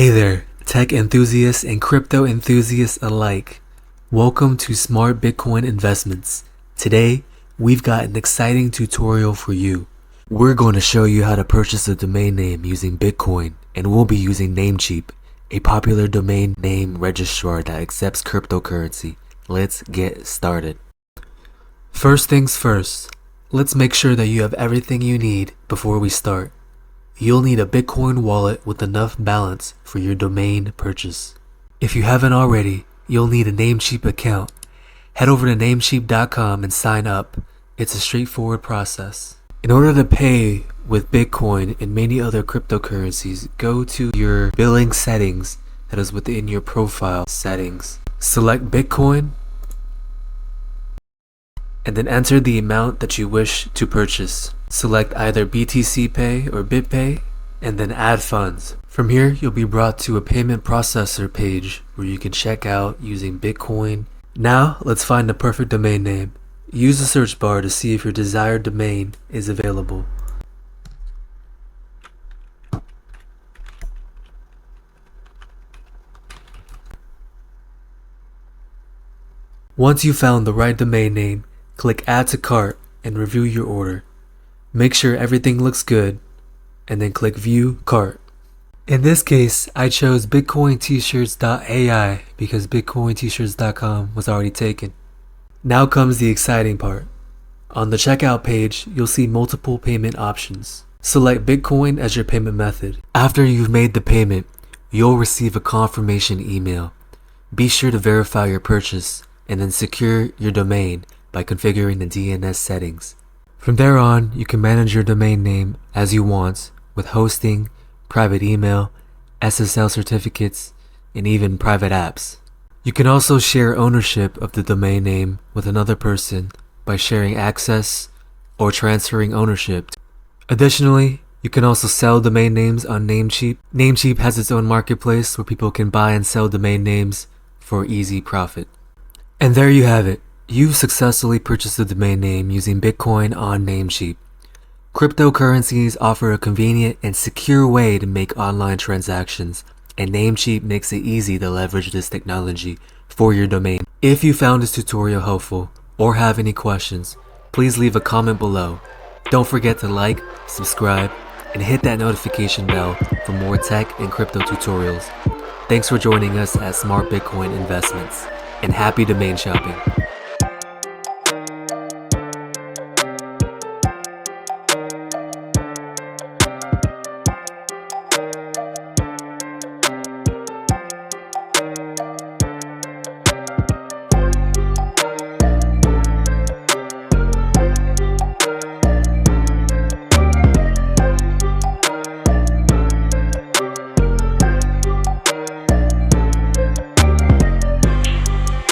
Hey there, tech enthusiasts and crypto enthusiasts alike. Welcome to Smart Bitcoin Investments. Today, we've got an exciting tutorial for you. We're going to show you how to purchase a domain name using Bitcoin, and we'll be using NameCheap, a popular domain name registrar that accepts cryptocurrency. Let's get started. First things first, let's make sure that you have everything you need before we start. You'll need a Bitcoin wallet with enough balance for your domain purchase. If you haven't already, you'll need a NameCheap account. Head over to NameCheap.com and sign up. It's a straightforward process. In order to pay with Bitcoin and many other cryptocurrencies, go to your billing settings that is within your profile settings. Select Bitcoin and then enter the amount that you wish to purchase. Select either BTC Pay or BitPay and then add funds. From here, you'll be brought to a payment processor page where you can check out using Bitcoin. Now, let's find the perfect domain name. Use the search bar to see if your desired domain is available. Once you've found the right domain name, click Add to Cart and review your order. Make sure everything looks good, and then click View Cart. In this case, I chose bitcointshirts.ai because bitcointshirts.com was already taken. Now comes the exciting part. On the checkout page, you'll see multiple payment options. Select Bitcoin as your payment method. After you've made the payment, you'll receive a confirmation email. Be sure to verify your purchase and then secure your domain by configuring the DNS settings. From there on, you can manage your domain name as you want with hosting, private email, SSL certificates, and even private apps. You can also share ownership of the domain name with another person by sharing access or transferring ownership. Additionally, you can also sell domain names on NameCheap. NameCheap has its own marketplace where people can buy and sell domain names for easy profit. And there you have it. You've successfully purchased a domain name using Bitcoin on NameCheap. Cryptocurrencies offer a convenient and secure way to make online transactions, and NameCheap makes it easy to leverage this technology for your domain. If you found this tutorial helpful or have any questions, please leave a comment below. Don't forget to like, subscribe, and hit that notification bell for more tech and crypto tutorials. Thanks for joining us at Smart Bitcoin Investments, and happy domain shopping.